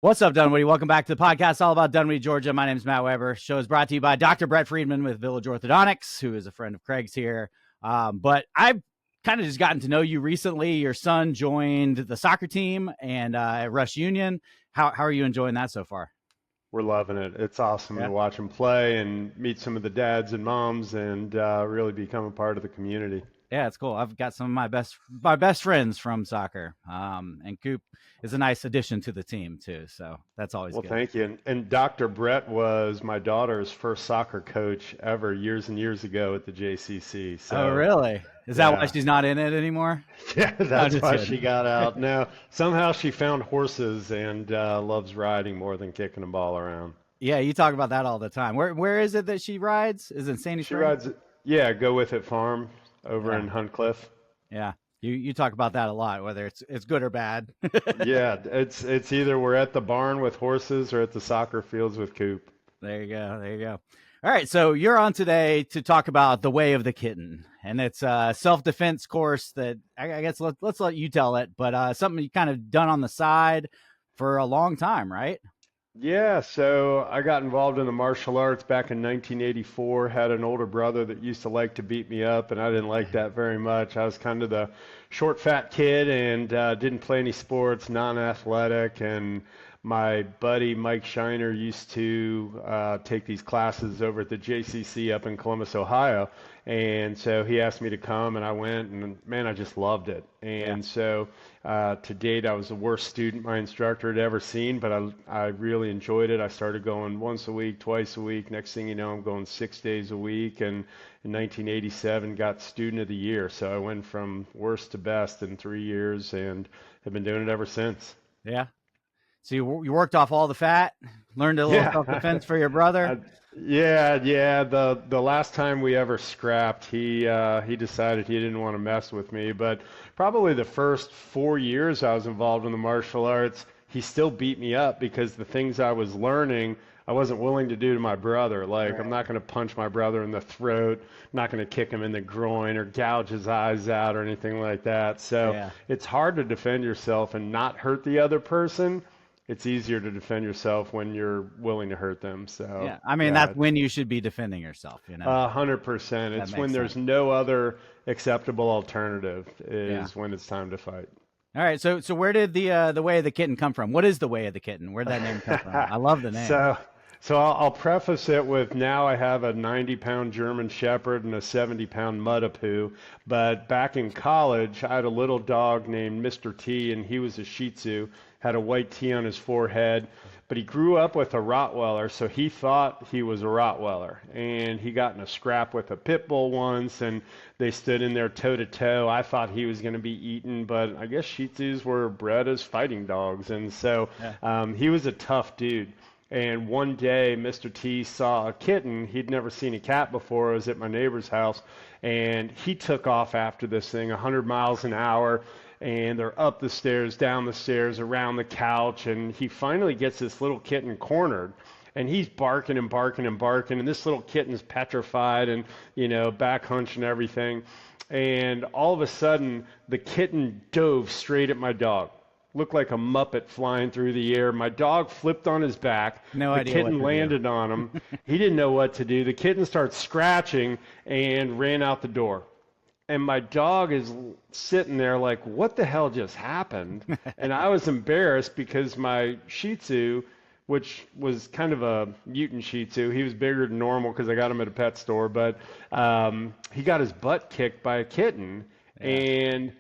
What's up, Dunwoody? Welcome back to the podcast all about Dunwoody, Georgia. My name is Matt Weber. Show is brought to you by Dr. Brett Friedman with Village Orthodontics, who is a friend of Craig's here. But I've kind of just gotten to know you recently. Your son joined the soccer team and at Rush Union. How are you enjoying that so far? We're loving it. It's awesome Yeah. to watch him play and meet some of the dads and moms and really become a part of the community. Yeah, it's cool. I've got some of my best friends from soccer. And Coop is a nice addition to the team too. So that's always Well, good. thank you. And Dr. Brett was my daughter's first soccer coach ever years and years ago at the JCC. Oh, So, really? Is that why yeah, she's not in it anymore? yeah, No, that's just why she kidding. got out. Now, somehow she found horses and loves riding more than kicking a ball around. Yeah, you talk about that all the time. Where is it that she rides? Is it Sandy She Spring? rides, yeah, Go With It Farm over Yeah, in Huntcliffe. yeah. You talk about that a lot, whether it's good or bad. Yeah, it's either we're at the barn with horses or at the soccer fields with Coop. There you go. There you go. All right, so you're on today to talk about the way of the kitten, and it's a self-defense course that I guess let's let you tell it, but something you kind of done on the side for a long time, right? Yeah, so I got involved in the martial arts back in 1984. Had an older brother that used to like to beat me up, and I didn't like that very much. I was kind of the short, fat kid and didn't play any sports, non-athletic. And my buddy Mike Shiner used to take these classes over at the JCC up in Columbus, Ohio. And so he asked me to come, and I went, and man, I just loved it. Yeah. And so to date, I was the worst student my instructor had ever seen, but I really enjoyed it. I started going once a week, twice a week. Next thing you know, I'm going 6 days a week. And in 1987, got Student of the Year. So I went from worst to best in 3 years and have been doing it ever since. Yeah. So you worked off all the fat, learned a little Yeah. self-defense for your brother. I, yeah. The last time we ever scrapped, he decided he didn't want to mess with me. But probably the first 4 years I was involved in the martial arts, he still beat me up because the things I was learning, I wasn't willing to do to my brother. Like I'm Right. not going to punch my brother in the throat, I'm not going to kick him in the groin or gouge his eyes out or anything like that. So Yeah. it's hard to defend yourself and not hurt the other person. It's easier to defend yourself when you're willing to hurt them. So, Yeah. I mean, yeah, that's when you should be defending yourself, 100%. That It's when makes sense. there's no other acceptable alternative Yeah. is when it's time to fight. All right. So where did the way of the kitten come from? What is the way of the kitten? Where did that name come from? I love the name. So, so I'll preface it with now I have a 90-pound German Shepherd and a 70-pound Mudapoo. But back in college, I had a little dog named Mr. T, and he was a Shih Tzu, had a white T on his forehead. But he grew up with a Rottweiler, so he thought he was a Rottweiler. And he got in a scrap with a pit bull once, and they stood in there toe to toe. I thought he was going to be eaten, but I guess Shih Tzus were bred as fighting dogs. And so Yeah. he was a tough dude. And one day, Mr. T saw a kitten. He'd never seen a cat before. I was at my neighbor's house, and he took off after this thing 100 miles an hour. And they're up the stairs, down the stairs, around the couch, and he finally gets this little kitten cornered. And he's barking and barking and barking, and this little kitten's petrified and, back hunched and everything. And all of a sudden, the kitten dove straight at my dog. Looked like a Muppet flying through the air. My dog flipped on his back. No The idea what kitten to do. landed on him. He didn't know what to do. The kitten started scratching and ran out the door. And my dog is sitting there like, what the hell just happened? And I was embarrassed because my Shih Tzu, which was kind of a mutant Shih Tzu, he was bigger than normal because I got him at a pet store, but he got his butt kicked by a kitten. Yeah. And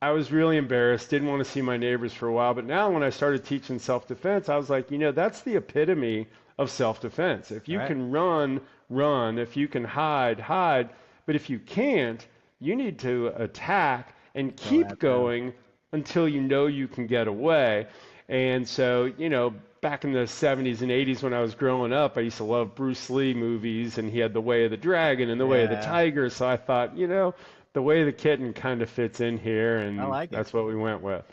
I was really embarrassed, didn't want to see my neighbors for a while. But now when I started teaching self-defense, I was like, that's the epitome of self-defense. If All you right. can run, run. If you can hide, hide. But if you can't, you need to attack and Go keep after him. going until you know you can get away. And so, back in the 70s and 80s when I was growing up, I used to love Bruce Lee movies, and he had The Way of the Dragon and The Way of the Yeah. Tiger. So I thought, The Way of the Kitten kind of fits in here, I and like it. that's what we went with.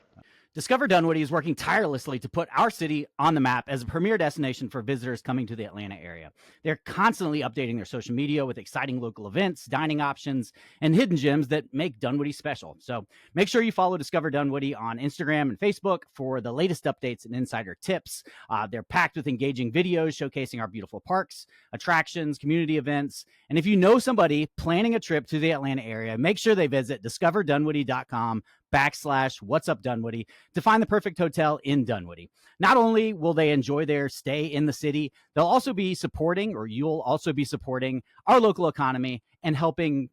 Discover Dunwoody is working tirelessly to put our city on the map as a premier destination for visitors coming to the Atlanta area. They're constantly updating their social media with exciting local events, dining options, and hidden gems that make Dunwoody special. So make sure you follow Discover Dunwoody on Instagram and Facebook for the latest updates and insider tips. They're packed with engaging videos showcasing our beautiful parks, attractions, community events. And if you know somebody planning a trip to the Atlanta area, make sure they visit discoverdunwoody.com/What's Up Dunwoody to find the perfect hotel in Dunwoody. Not only will they enjoy their stay in the city, they'll also be supporting, or you'll also be supporting, our local economy and helping,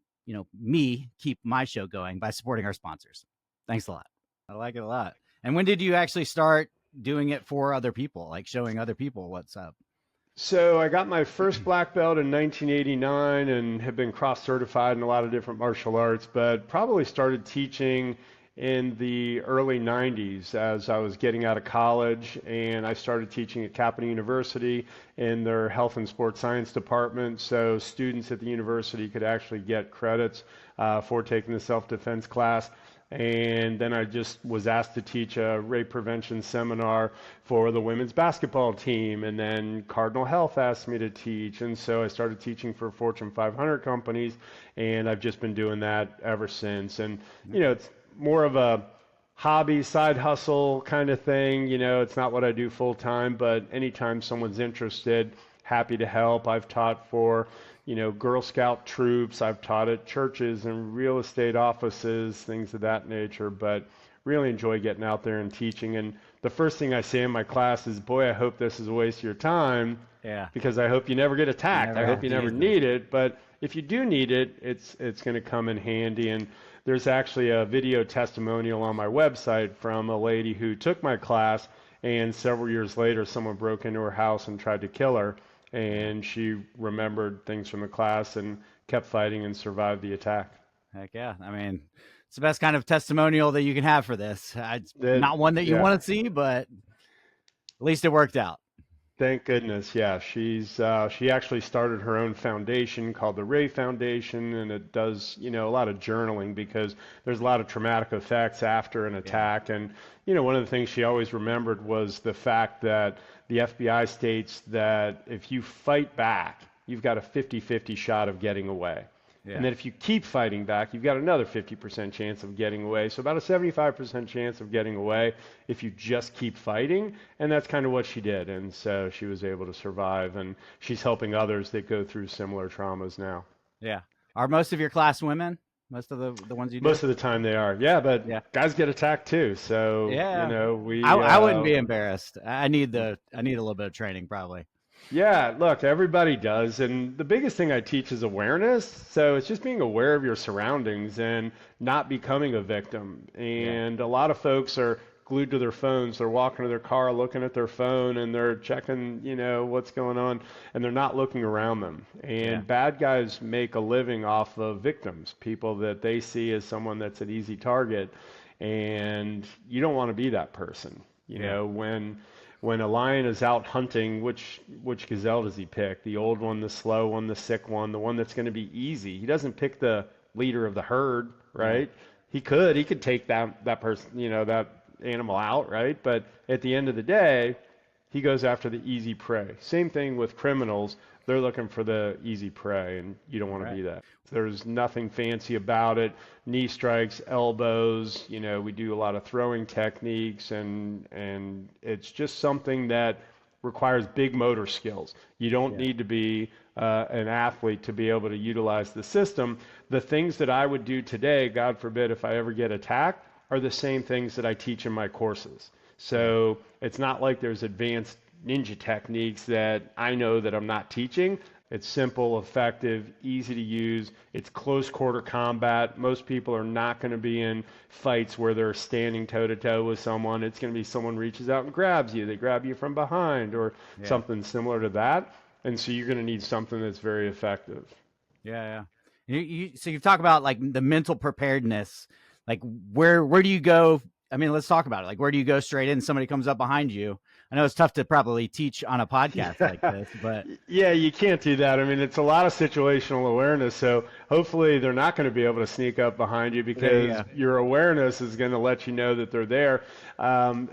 me keep my show going by supporting our sponsors. Thanks a lot. I like it a lot. And when did you actually start doing it for other people, like showing other people what's up? So I got my first black belt in 1989 and have been cross certified in a lot of different martial arts, but probably started teaching in the early 90s as I was getting out of college, and I started teaching at Capital University in their health and sports science department, so students at the university could actually get credits for taking the self-defense class. And then I just was asked to teach a rape prevention seminar for the women's basketball team. And then Cardinal Health asked me to teach. And so I started teaching for Fortune 500 companies. And I've just been doing that ever since. And, it's more of a hobby, side hustle kind of thing. It's not what I do full time, but anytime someone's interested, happy to help. I've taught for Girl Scout troops. I've taught at churches and real estate offices, things of that nature, but really enjoy getting out there and teaching. And the first thing I say in my class is, boy, I hope this is a waste of your time. Yeah. Because I hope you never get attacked. I hope you never need it. But if you do need it, it's going to come in handy. And there's actually a video testimonial on my website from a lady who took my class, and several years later, someone broke into her house and tried to kill her. And she remembered things from the class and kept fighting and survived the attack. Heck yeah. I mean, it's the best kind of testimonial that you can have for this. It's not one that you want to see, but at least it worked out. Thank goodness. Yeah, she actually started her own foundation called the Ray Foundation, and it does, a lot of journaling because there's a lot of traumatic effects after an attack. And, one of the things she always remembered was the fact that the FBI states that if you fight back, you've got a 50-50 shot of getting away. Yeah. And then if you keep fighting back, you've got another 50% chance of getting away. So about a 75% chance of getting away if you just keep fighting. And that's kind of what she did. And so she was able to survive. And she's helping others that go through similar traumas now. Yeah. Are most of your class women? Most of the ones you do? Most of the time they are. Yeah, but guys get attacked too. So, yeah. we... I wouldn't be embarrassed. I need a little bit of training probably. Yeah, look, everybody does. And the biggest thing I teach is awareness. So it's just being aware of your surroundings and not becoming a victim. And a lot of folks are glued to their phones. They're walking to their car, looking at their phone, and they're checking, what's going on, and they're not looking around them. And bad guys make a living off of victims, people that they see as someone that's an easy target. And you don't want to be that person. When a lion is out hunting, which gazelle does he pick? The old one, the slow one, the sick one, the one that's going to be easy. He doesn't pick the leader of the herd, right? He could take that person, that animal out, right? But at the end of the day, he goes after the easy prey. Same thing with criminals. They're looking for the easy prey, and you don't want to be that. There's nothing fancy about it. Knee strikes, elbows, we do a lot of throwing techniques, and it's just something that requires big motor skills. You don't need to be an athlete to be able to utilize the system. The things that I would do today, God forbid, if I ever get attacked, are the same things that I teach in my courses. So it's not like there's advanced ninja techniques that I know that I'm not teaching. It's simple, effective, easy to use. It's close quarter combat. Most people are not going to be in fights where they're standing toe-to-toe with someone. It's going to be someone reaches out and grabs you. They grab you from behind or something similar to that. And so you're going to need something that's very effective. Yeah. So you've talked about like the mental preparedness. Like where do you go? I mean, let's talk about it. Like where do you go straight in? Somebody comes up behind you. I know it's tough to probably teach on a podcast like this, but Yeah, you can't do that. I mean, it's a lot of situational awareness. So hopefully they're not going to be able to sneak up behind you there you because go. your awareness is going to let you know that they're there.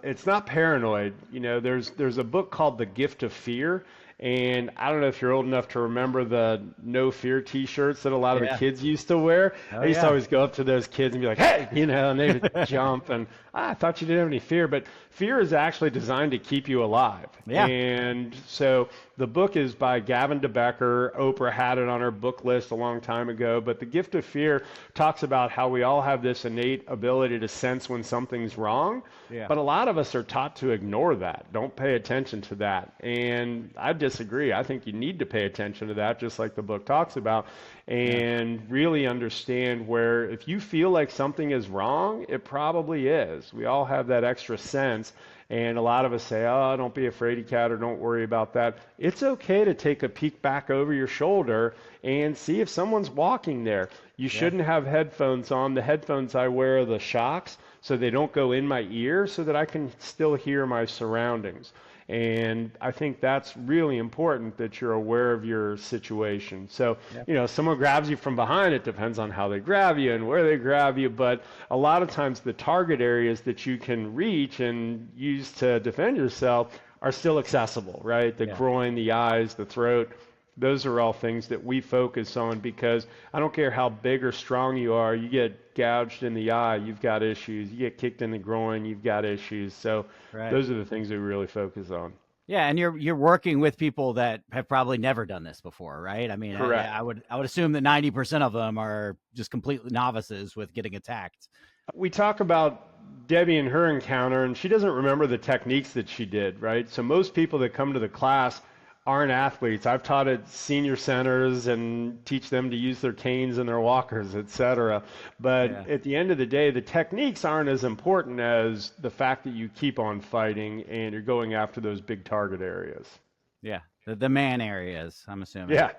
It's not paranoid. There's a book called The Gift of Fear. And I don't know if you're old enough to remember the No Fear T-shirts that a lot of the Yeah. kids used to wear. Oh I used to yeah. always go up to those kids and be like, "Hey," and they would jump. And I thought you didn't have any fear, but fear is actually designed to keep you alive. Yeah. And so the book is by Gavin DeBecker. Oprah had it on her book list a long time ago. But The Gift of Fear talks about how we all have this innate ability to sense when something's wrong. Yeah. But a lot of us are taught to ignore that, don't pay attention to that. And I disagree. I think you need to pay attention to that, just like the book talks about, Yeah. and really understand where if you feel like something is wrong, it probably is. We all have that extra sense. And a lot of us say, oh, don't be a fraidy cat or don't worry about that. It's okay to take a peek back over your shoulder and see if someone's walking there. You Yeah. shouldn't have headphones on. The headphones I wear are the shocks so they don't go in my ear so that I can still hear my surroundings. And I think that's really important that you're aware of your situation. So, Yeah. someone grabs you from behind, it depends on how they grab you and where they grab you. But a lot of times the target areas that you can reach and use to defend yourself are still accessible, right? The Yeah. groin, the eyes, the throat. Those are all things that we focus on because I don't care how big or strong you are, you get gouged in the eye, you've got issues. You get kicked in the groin, you've got issues. So Right. those are the things we really focus on. Yeah, and you're working with people that have probably never done this before, right? I mean, Correct. I would assume that 90% of them are just completely novices with getting attacked. We talk about Debbie and her encounter, and she doesn't remember the techniques that she did, right? So most people that come to the class aren't athletes. I've taught at senior centers and teach them to use their canes and their walkers, etc. But Yeah. at the end of the day, the techniques aren't as important as the fact that you keep on fighting and you're going after those big target areas. Yeah. The man areas, I'm assuming. Yeah,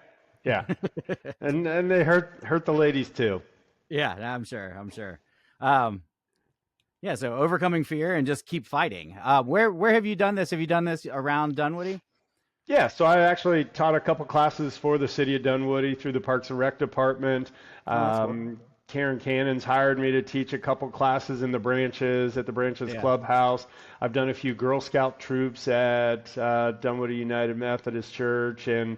yeah, and they hurt the ladies too. Yeah, I'm sure. I'm sure. Um, yeah, so overcoming fear and just keep fighting. Where have you done this? Have you done this around Dunwoody? Yeah, so I actually taught a couple classes for the city of Dunwoody through the Parks and Rec department. Oh, that's cool. Karen Cannon's hired me to teach a couple classes in the branches at the branches Yeah. clubhouse. I've done a few Girl Scout troops at Dunwoody United Methodist Church, and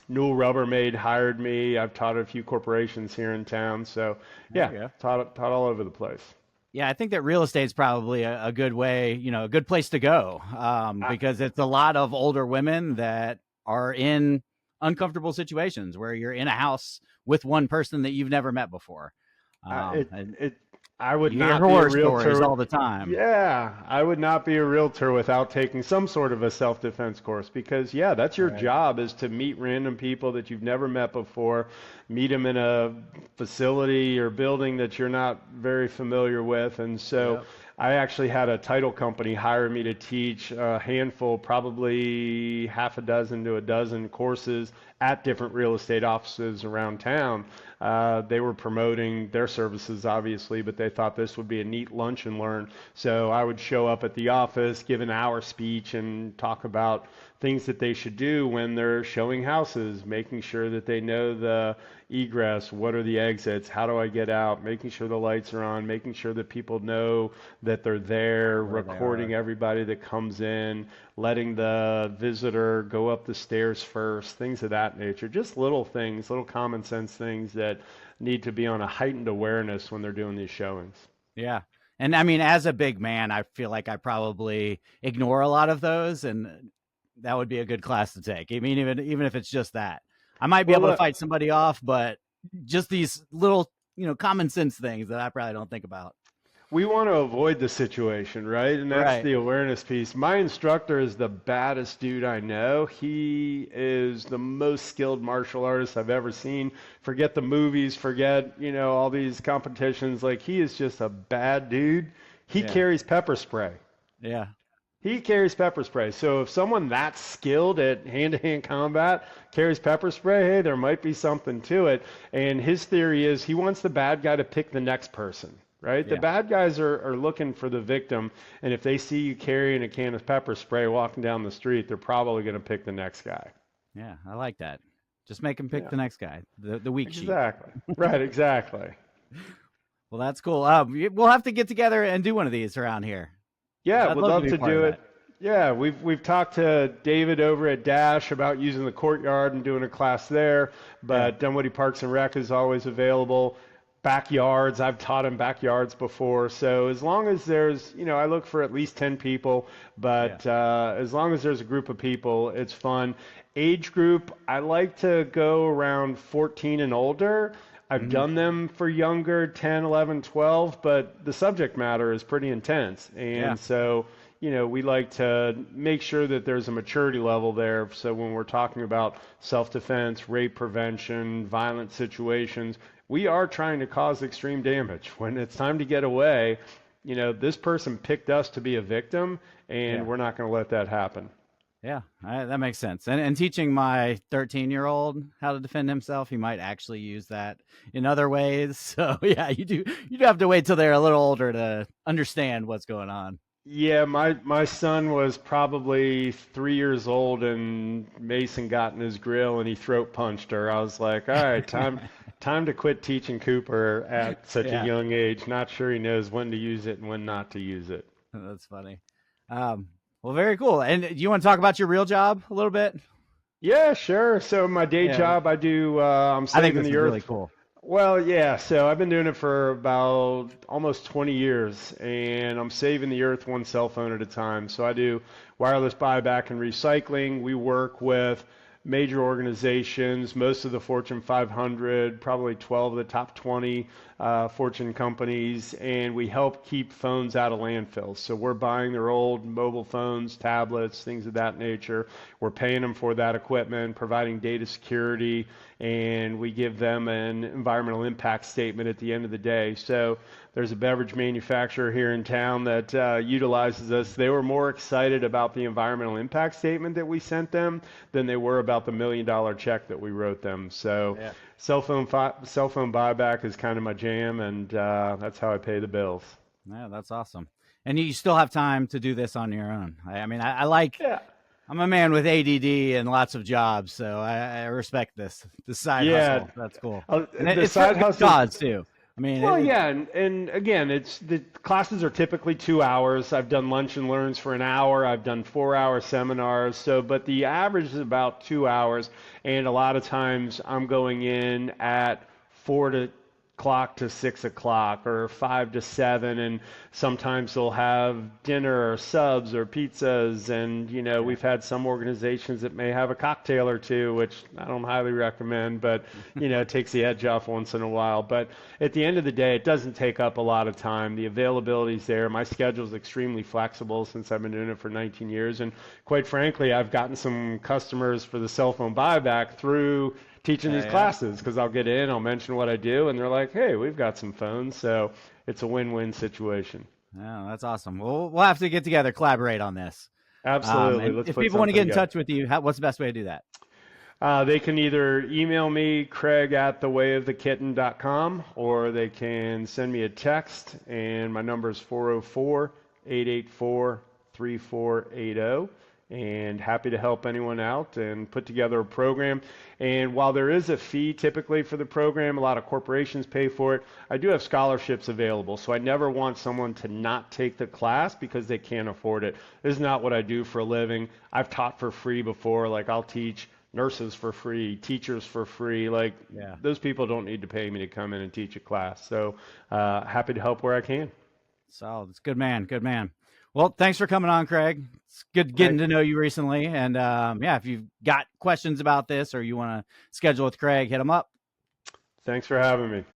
Newell Rubbermaid hired me. I've taught at a few corporations here in town. So There yeah, you go. taught all over the place. Yeah, I think that real estate's probably a good way, a good place to go, because it's a lot of older women that are in uncomfortable situations where you're in a house with one person that you've never met before. It And it I would you hear not be a horror stories realtor. all the time. Yeah, I would not be a realtor without taking some sort of a self-defense course because yeah, that's your Right. job is to meet random people that you've never met before, meet them in a facility or building that you're not very familiar with, and so Yep. I actually had a title company hire me to teach a handful, probably half a dozen to a dozen courses at different real estate offices around town. They were promoting their services, obviously, but they thought this would be a neat lunch and learn. So I would show up at the office, give an hour speech, and talk about things that they should do when they're showing houses, making sure that they know the egress, what are the exits, how do I get out, making sure the lights are on, making sure that people know that they're there, Where they recording are. everybody that comes in, letting the visitor go up the stairs first, things of that nature. Just little things, little common sense things that need to be on a heightened awareness when they're doing these showings. Yeah. And I mean, as a big man, I feel like I probably ignore a lot of those, and that would be a good class to take. I mean, even if it's just that, I might be Well, able to look, fight somebody off, but just these little, common sense things that I probably don't think about. we want to avoid the situation, right? And that's Right. the awareness piece. My instructor is the baddest dude I know. He is the most skilled martial artist I've ever seen. Forget the movies, forget, all these competitions. Like, he is just a bad dude. He Yeah. carries pepper spray. Yeah. He carries pepper spray. So if someone that's skilled at hand-to-hand combat carries pepper spray, hey, there might be something to it. And his theory is he wants the bad guy to pick the next person. right? The Yeah. bad guys are looking for the victim, and if they see you carrying a can of pepper spray walking down the street, they're probably going to pick the next guy. Yeah. I like that. Just make him pick Yeah, the next guy, the weak sheep. exactly. Right, exactly. Well, that's cool. We'll have to get together and do one of these around here. Yeah, I'd would love to love be to part of do it. that. Yeah, we've talked to David over at Dash about using the courtyard and doing a class there, Yeah. but Dunwoody Parks and Rec is always available. Backyards, I've taught in backyards before, so as long as there's, I look for at least 10 people, Yeah. but as long as there's a group of people, it's fun. Age group, I like to go around 14 and older. I've Hmm. done them for younger, 10, 11, 12, but the subject matter is pretty intense. Yeah. And so, we like to make sure that there's a maturity level there. So when we're talking about self-defense, rape prevention, violent situations, we are trying to cause extreme damage. When it's time to get away, this person picked us to be a victim, and Yeah. we're not going to let that happen. Yeah, that makes sense. And teaching my 13-year-old how to defend himself, he might actually use that in other ways. So yeah, you do have to wait till they're a little older to understand what's going on. Yeah, my son was probably 3 years old, and Mason got in his grill and he throat punched her. I was like, all right, time to quit teaching Cooper at such a Yeah, young age. Not sure he knows when to use it and when not to use it. that's funny. Um, well, very cool. And do you want to talk about your real job a little bit? Yeah, sure. So my day Yeah, job, I do. I'm I think saving this the is really earth. cool. Well, yeah. So I've been doing it for about almost 20 years, and I'm saving the earth one cell phone at a time. So I do wireless buyback and recycling. We work with major organizations, most of the Fortune 500, probably 12 of the top 20 Fortune companies, and we help keep phones out of landfills. So we're buying their old mobile phones, tablets, things of that nature. We're paying them for that equipment, providing data security, and we give them an environmental impact statement at the end of the day. So there's a beverage manufacturer here in town that utilizes us. They were more excited about the environmental impact statement that we sent them than they were about the $1 million check that we wrote them. So Yeah, cell phone buyback is kind of my jam, and that's how I pay the bills. yeah, that's awesome. And you still have time to do this on your own. I mean, I like. Yeah. I'm a man with ADD and lots of jobs, so I respect this side Yeah. hustle. That's cool, and The it's for a side good hustle. cause too. I mean, Well, yeah, and again, it's the classes are typically 2 hours. I've done lunch and learns for an hour. I've done 4 hour seminars. So, but the average is about 2 hours, and a lot of times I'm going in at 4 o'clock to 6 o'clock or 5 to 7, and sometimes they'll have dinner or subs or pizzas, and yeah, we've had some organizations that may have a cocktail or two, which I don't highly recommend, but it takes the edge off once in a while. But at the end of the day, it doesn't take up a lot of time. The availability's there. My schedule's extremely flexible since I've been doing it for 19 years. And quite frankly, I've gotten some customers for the cell phone buyback through teaching these yeah. classes because I'll get in, I'll mention what I do, and they're like, hey, we've got some phones. So it's a win-win situation. Yeah, that's awesome. We'll have to get together, collaborate on this. Absolutely. And Let's if put people want to something get in together. touch with you, what's the best way to do that? They can either email me, Craig at thewayofthekitten.com, or they can send me a text, and my number is 404-884-3480. And happy to help anyone out and put together a program. And while there is a fee typically for the program, a lot of corporations pay for it, I do have scholarships available. So I never want someone to not take the class because they can't afford it. This is not what I do for a living. I've taught for free before. Like I'll teach nurses for free, teachers for free. Like Yeah. those people don't need to pay me to come in and teach a class. So happy to help where I can. Solid. It's good man. Good man. Well, thanks for coming on, Craig. It's good getting Hey, to know you recently. And yeah, if you've got questions about this or you want to schedule with Craig, hit him up. thanks for having me.